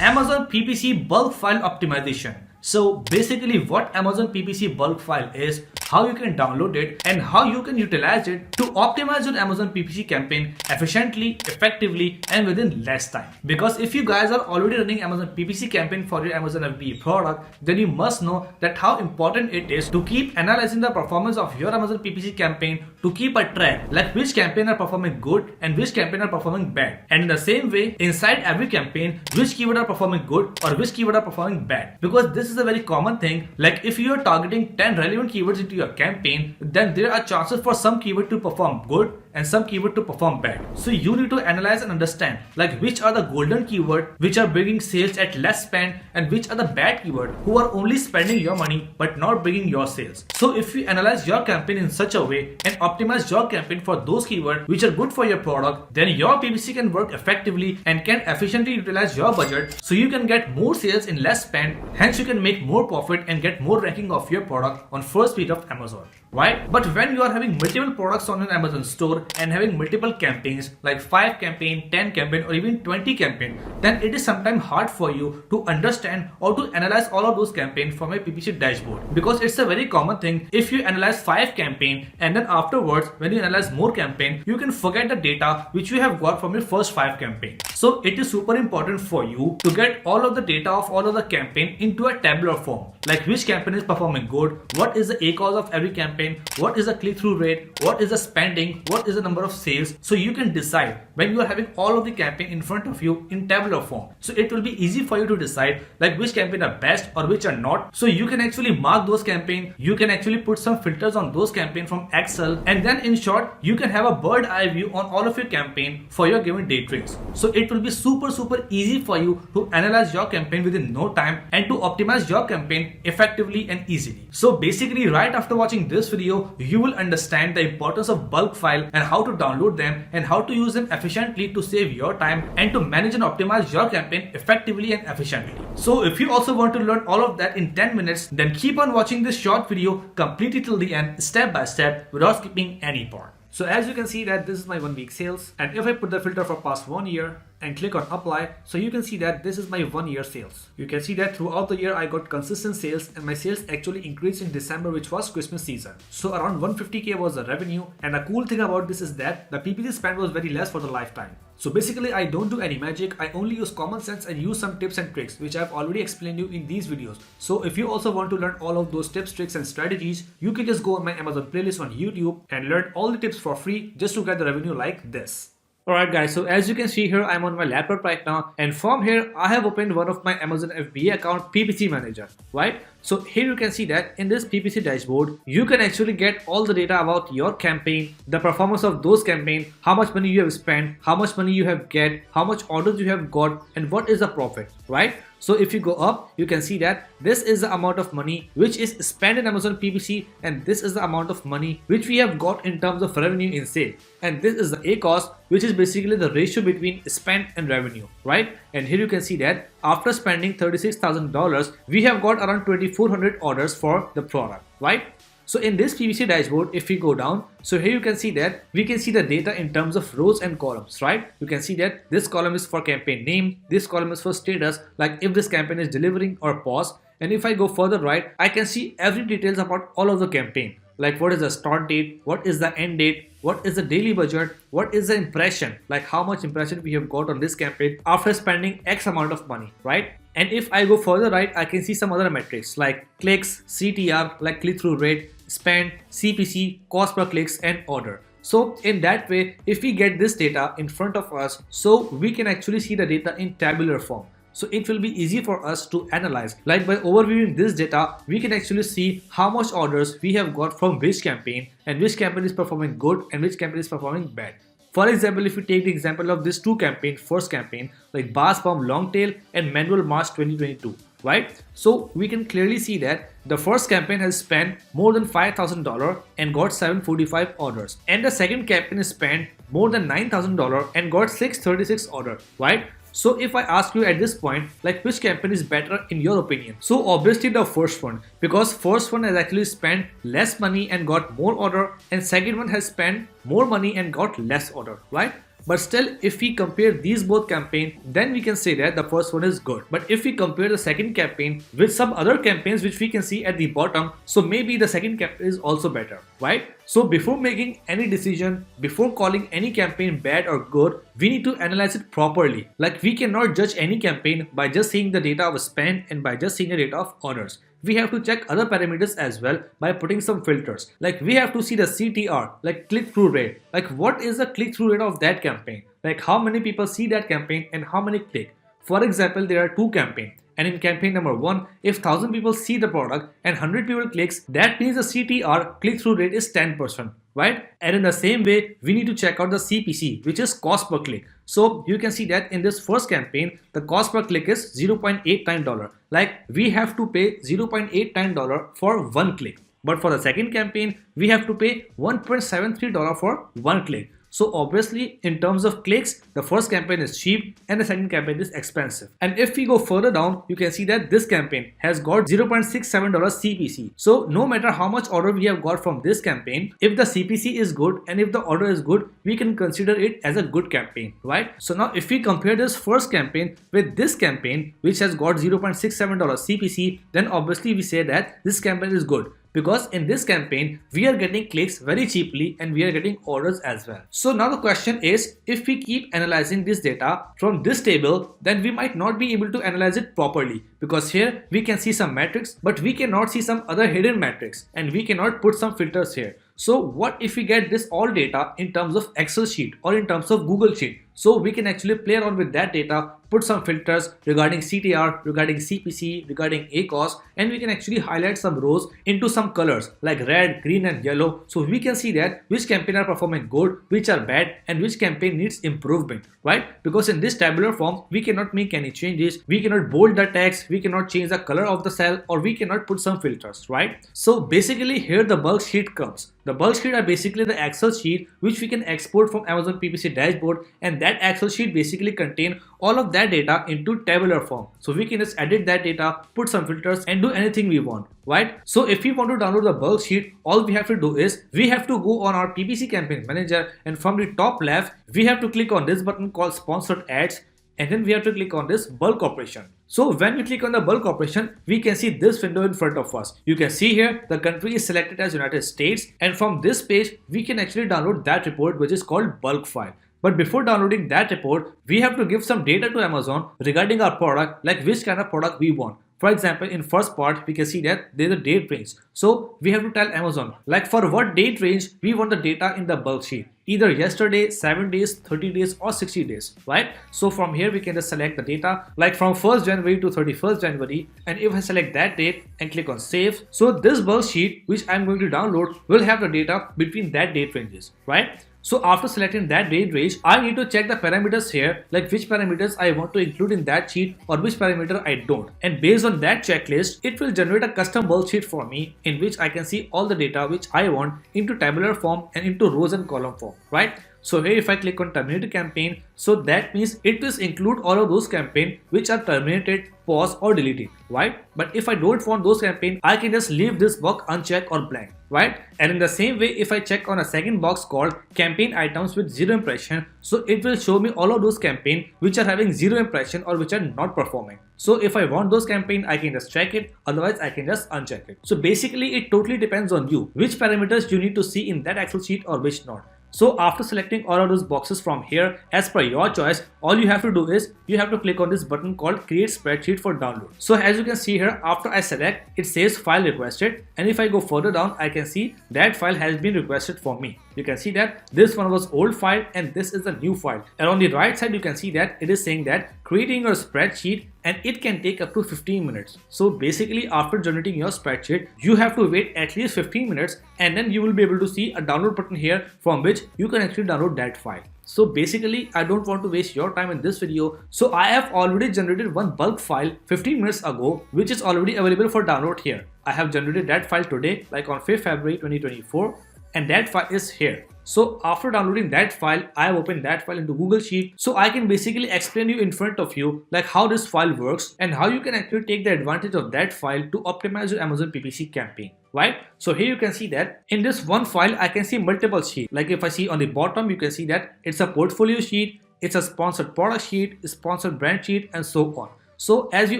Amazon PPC bulk file optimization. So basically what Amazon PPC bulk file is, how you can download it and how you can utilize it to optimize your Amazon PPC campaign efficiently, effectively and within less time. Because if you guys are already running Amazon PPC campaign for your Amazon FBA product, then you must know that how important it is to keep analyzing the performance of your Amazon PPC campaign, to keep a track like which campaign are performing good and which campaign are performing bad. And in the same way, inside every campaign, which keyword are performing good or which keyword are performing bad. Because this is a very common thing. Like if you are targeting 10 relevant keywords into your campaign, then there are chances for some keyword to perform good and some keyword to perform bad. So you need to analyze and understand like which are the golden keyword which are bringing sales at less spend and which are the bad keyword who are only spending your money but not bringing your sales. So if you analyze your campaign in such a way and optimize your campaign for those keywords which are good for your product, then your PPC can work effectively and can efficiently utilize your budget so you can get more sales in less spend. Hence you can make more profit and get more ranking of your product on first page of Amazon. Right? But when you are having multiple products on your Amazon store and having multiple campaigns like 5 campaign, 10 campaign or even 20 campaign, then it is sometimes hard for you to understand or to analyze all of those campaigns from a PPC dashboard. Because it's a very common thing. If you analyze 5 campaign and then afterwards when you analyze more campaign, you can forget the data which you have got from your first 5 campaign. So it is super important for you to get all of the data of all of the campaign into a tabular form. Like which campaign is performing good, what is the ACoS of every campaign, what is the click-through rate, what is the spending, what is the number of sales. So you can decide when you are having all of the campaign in front of you in tabular form. So it will be easy for you to decide like which campaign are best or which are not. So you can actually mark those campaign, you can actually put some filters on those campaign from Excel, and then in short you can have a bird eye view on all of your campaign for your given day trades. So it will be super easy for you to analyze your campaign within no time and to optimize your campaign effectively and easily. So basically right after watching this video, you will understand the importance of bulk file and how to download them and how to use them efficiently to save your time and to manage and optimize your campaign effectively and efficiently. So if you also want to learn all of that in 10 minutes, then keep on watching this short video completely till the end, step by step, without skipping any part. So as you can see that this is my 1 week sales, and if I put the filter for past 1 year and click on apply, so you can see that this is my 1 year sales. You can see that throughout the year I got consistent sales and my sales actually increased in December, which was Christmas season. So around 150k was the revenue, and the cool thing about this is that the PPC spend was very less for the lifetime. So basically I don't do any magic, I only use common sense and use some tips and tricks which I've already explained you in these videos. So if you also want to learn all of those tips, tricks and strategies, you can just go on my Amazon playlist on YouTube and learn all the tips for free just to get the revenue like this. Alright guys, so as you can see here, I'm on my laptop right now, and from here I have opened one of my Amazon FBA account, PPC Manager, right? So here you can see that in this PPC dashboard, you can actually get all the data about your campaign, the performance of those campaign, how much money you have spent, how much money you have get, how much orders you have got, and what is the profit, right? So if you go up, you can see that this is the amount of money which is spent in Amazon PPC, and this is the amount of money which we have got in terms of revenue in sale. And this is the ACoS, which is basically the ratio between spend and revenue, right? And here you can see that after spending $36,000, we have got around 2,400 orders for the product, right? So in this PPC dashboard, if we go down, so here you can see that we can see the data in terms of rows and columns, right? You can see that this column is for campaign name, this column is for status, like if this campaign is delivering or pause. And if I go further right, I can see every details about all of the campaign, like what is the start date, what is the end date, what is the daily budget, what is the impression, like how much impression we have got on this campaign after spending X amount of money, right? And if I go further right, I can see some other metrics like clicks, CTR, like click-through rate, spend, CPC, cost per clicks, and order. So in that way, if we get this data in front of us, so we can actually see the data in tabular form. So it will be easy for us to analyze. Like by overviewing this data, we can actually see how much orders we have got from which campaign and which campaign is performing good and which campaign is performing bad. For example, if we take the example of this two campaign, first campaign like Bass Bomb Long Tail and Manual March 2022, right? So we can clearly see that the first campaign has spent more than $5,000 and got 745 orders, and the second campaign has spent more than $9,000 and got 636 orders, right? So if I ask you at this point, like which campaign is better in your opinion? So obviously the first one, because first one has actually spent less money and got more order, and second one has spent more money and got less order, right? But still, if we compare these both campaigns, then we can say that the first one is good. But if we compare the second campaign with some other campaigns which we can see at the bottom, so maybe the second campaign is also better, right? So before making any decision, before calling any campaign bad or good, we need to analyze it properly. Like, we cannot judge any campaign by just seeing the data of spend and by just seeing the data of orders. We have to check other parameters as well by putting some filters. Like, we have to see the CTR, like click-through rate. Like, what is the click-through rate of that campaign? Like, how many people see that campaign and how many click? For example, there are two campaigns. And in campaign number 1, if 1000 people see the product and 100 people clicks, that means the CTR, click-through rate, is 10%, right? And in the same way, we need to check out the CPC, which is cost per click. So you can see that in this first campaign, the cost per click is $0.89. Like, we have to pay $0.89 for one click. But for the second campaign, we have to pay $1.73 for one click. So obviously, in terms of clicks, the first campaign is cheap and the second campaign is expensive. And if we go further down, you can see that this campaign has got $0.67 CPC. So no matter how much order we have got from this campaign, if the CPC is good and if the order is good, we can consider it as a good campaign, right? So now if we compare this first campaign with this campaign, which has got $0.67 CPC, then obviously we say that this campaign is good. Because in this campaign, we are getting clicks very cheaply and we are getting orders as well. So now the question is, if we keep analyzing this data from this table, then we might not be able to analyze it properly. Because here we can see some metrics, but we cannot see some other hidden metrics and we cannot put some filters here. So what if we get this all data in terms of Excel sheet or in terms of Google sheet? So we can actually play around with that data, put some filters regarding CTR, regarding CPC, regarding ACoS, and we can actually highlight some rows into some colors like red, green and yellow. So we can see that which campaign are performing good, which are bad, and which campaign needs improvement, right? Because in this tabular form, we cannot make any changes. We cannot bold the text, we cannot change the color of the cell, or we cannot put some filters, right? So basically here the bulk sheet comes. The bulk sheet are basically the Excel sheet which we can export from Amazon PPC dashboard, and that Excel sheet basically contain all of that data into tabular form. So we can just edit that data, put some filters and do anything we want, right? So if we want to download the bulk sheet, all we have to do is we have to go on our PPC campaign manager, and from the top left we have to click on this button called sponsored ads, and then we have to click on this bulk operation. So when we click on the bulk operation, we can see this window in front of us. You can see here the country is selected as United States, and from this page we can actually download that report which is called bulk file. But before downloading that report, we have to give some data to Amazon regarding our product, like which kind of product we want. For example, in first part, we can see that there's a date range. So we have to tell Amazon, like for what date range we want the data in the bulk sheet. Either yesterday, 7 days, 30 days or 60 days, right? So from here we can just select the data like from 1st January to 31st January. And if I select that date and click on save, so this bulk sheet which I'm going to download will have the data between that date ranges, right? So after selecting that date range, I need to check the parameters here, like which parameters I want to include in that sheet or which parameter I don't. And based on that checklist, it will generate a custom bulk sheet for me in which I can see all the data which I want into tabular form and into rows and column form, right? So here if I click on terminate campaign, so that means it will include all of those campaigns which are terminated, paused or deleted, right? But if I don't want those campaigns, I can just leave this box unchecked or blank, right? And in the same way, if I check on a second box called campaign items with 0 impression, so it will show me all of those campaigns which are having 0 impression or which are not performing. So if I want those campaigns, I can just check it, otherwise I can just uncheck it. So basically it totally depends on you, which parameters you need to see in that Excel sheet or which not. So after selecting all of those boxes from here, as per your choice, all you have to do is you have to click on this button called create spreadsheet for download. So as you can see here, after I select, it says file requested, and if I go further down, I can see that file has been requested for me. You can see that this one was old file and this is a new file. And on the right side, you can see that it is saying that creating your spreadsheet, and it can take up to 15 minutes. So basically after generating your spreadsheet, you have to wait at least 15 minutes and then you will be able to see a download button here from which you can actually download that file. So basically I don't want to waste your time in this video. So I have already generated one bulk file 15 minutes ago, which is already available for download here. I have generated that file today, like on 5th February 2024, and that file is here. So after downloading that file, I have opened that file into Google Sheet. So I can basically explain you in front of you like how this file works and how you can actually take the advantage of that file to optimize your Amazon PPC campaign. right? So here you can see that in this one file, I can see multiple sheets. Like if I see on the bottom, you can see that it's a portfolio sheet, it's a sponsored product sheet, a sponsored brand sheet, and so on. So as we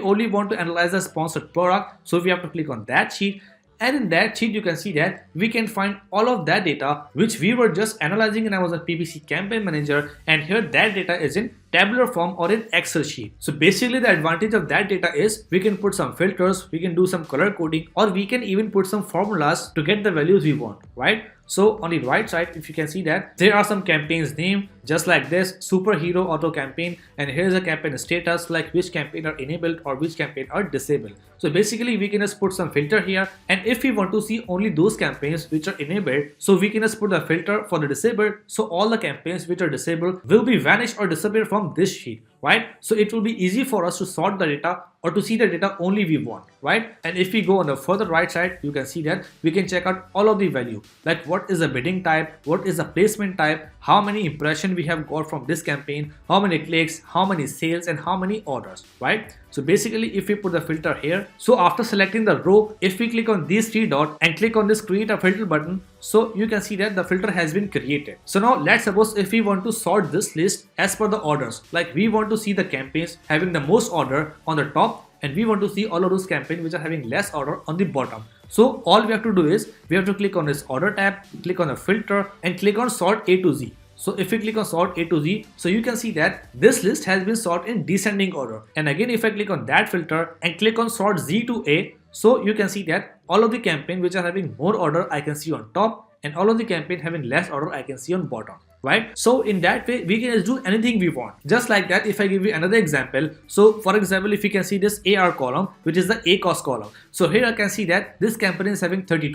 only want to analyze the sponsored product, so we have to click on that sheet. And in that sheet, you can see that we can find all of that data which we were just analyzing in Amazon PPC Campaign Manager. And here that data is in tabular form or in Excel sheet. So basically the advantage of that data is we can put some filters, we can do some color coding, or we can even put some formulas to get the values we want, right? So on the right side, if you can see that there are some campaigns named just like this, superhero auto campaign, and here's a campaign status like which campaign are enabled or which campaign are disabled. So basically we can just put some filter here, and if we want to see only those campaigns which are enabled, so we can just put the filter for the disabled, so all the campaigns which are disabled will be vanished or disappear from this sheet, right? So it will be easy for us to sort the data or to see the data only we want, right? And if we go on the further right side, you can see that we can check out all of the value, like what is the bidding type, what is the placement type, how many impressions we have got from this campaign, how many clicks, how many sales, and how many orders, right? So basically if we put the filter here, so after selecting the row, if we click on these three dots and click on this create a filter button, so you can see that the filter has been created. So now let's suppose if we want to sort this list as per the orders, like we want to see the campaigns having the most order on the top, and we want to see all of those campaigns which are having less order on the bottom. So all we have to do is we have to click on this order tab, click on the filter, and click on sort A to Z. So if we click on sort A to Z, so you can see that this list has been sorted in descending order. And again, if I click on that filter and click on sort Z to A, so you can see that all of the campaign which are having more order I can see on top, and all of the campaign having less order I can see on bottom, right? So in that way we can just do anything we want. Just like that, if I give you another example, so for example, if you can see this AR column, which is the ACOS column, so here I can see that this campaign is having 32%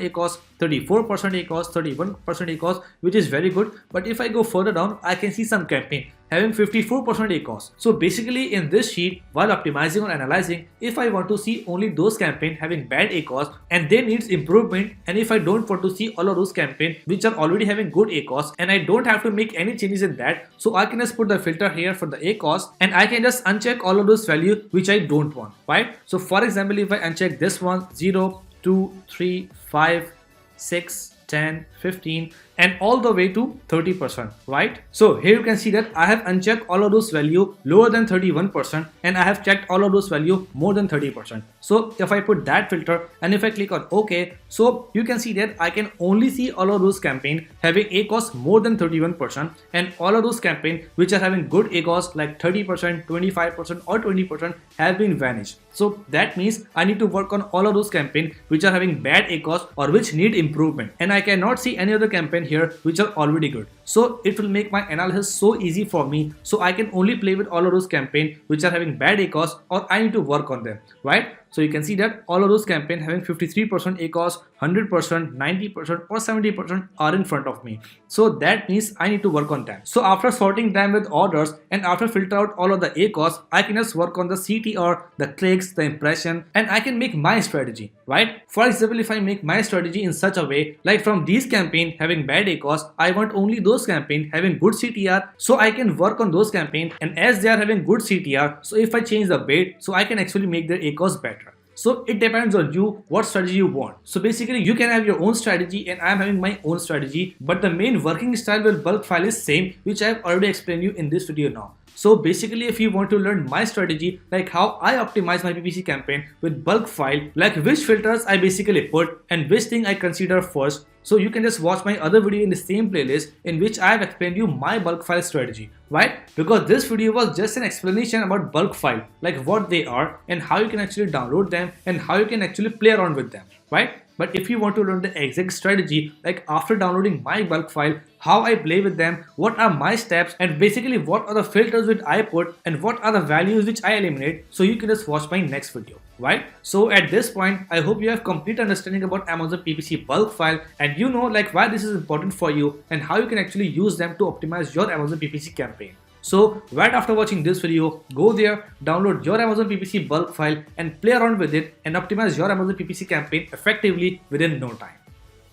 ACOS, 34% ACOS, 31% ACOS, which is very good. But if I go further down, I can see some campaign having 54% ACOS. So basically in this sheet, while optimizing or analyzing, if I want to see only those campaigns having bad ACOS and they needs improvement, and if I don't want to see all of those campaigns which are already having good ACOS and I don't have to make any changes in that, so I can just put the filter here for the ACOS and I can just uncheck all of those values which I don't want, right? So for example, if I uncheck this one, 0, 2, 3, 5, 6, 10, 15, and all the way to 30%, right? So here you can see that I have unchecked all of those value lower than 31% and I have checked all of those value more than 30%. So if I put that filter and if I click on OK, so you can see that I can only see all of those campaign having ACOS more than 31%, and all of those campaign which are having good ACOS like 30%, 25% or 20% have been vanished. So that means I need to work on all of those campaign which are having bad ACOS or which need improvement, and I cannot see any other campaign here which are already good. So it will make my analysis so easy for me, so I can only play with all of those campaigns which are having bad ACOS or I need to work on them, right? So you can see that all of those campaigns having 53% ACOS, 100%, 90% or 70% are in front of me. So that means I need to work on them. So after sorting them with orders and after filter out all of the ACOS, I can just work on the CTR, the clicks, the impression, and I can make my strategy, right? For example, if I make my strategy in such a way, like from these campaigns having bad ACOS, I want only those campaigns having good CTR, so I can work on those campaigns, and as they are having good CTR, so if I change the bait, so I can actually make their ACOS better. So it depends on you what strategy you want. So basically you can have your own strategy and I am having my own strategy, but the main working style with bulk file is same, which I have already explained you in this video now. So basically if you want to learn my strategy, like how I optimize my PPC campaign with bulk file, like which filters I basically put and which thing I consider first, so you can just watch my other video in the same playlist in which I have explained you my bulk file strategy, right? Because this video was just an explanation about bulk file, like what they are and how you can actually download them and how you can actually play around with them, right? But if you want to learn the exact strategy, like after downloading my bulk file, how I play with them, what are my steps, and basically what are the filters which I put and what are the values which I eliminate, so you can just watch my next video, right? So at this point, I hope you have complete understanding about Amazon PPC bulk file and you know like why this is important for you and how you can actually use them to optimize your Amazon PPC campaign. So right after watching this video, go there, download your Amazon PPC bulk file and play around with it and optimize your Amazon PPC campaign effectively within no time.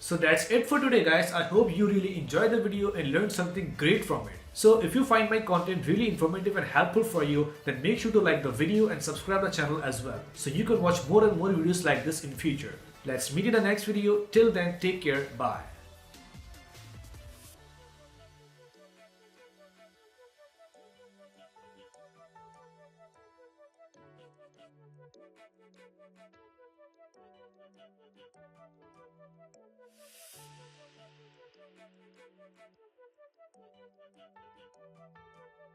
So that's it for today guys. I hope you really enjoyed the video and learned something great from it. So if you find my content really informative and helpful for you, then make sure to like the video and subscribe the channel as well, so you can watch more and more videos like this in future. Let's meet in the next video. Till then, take care. Bye.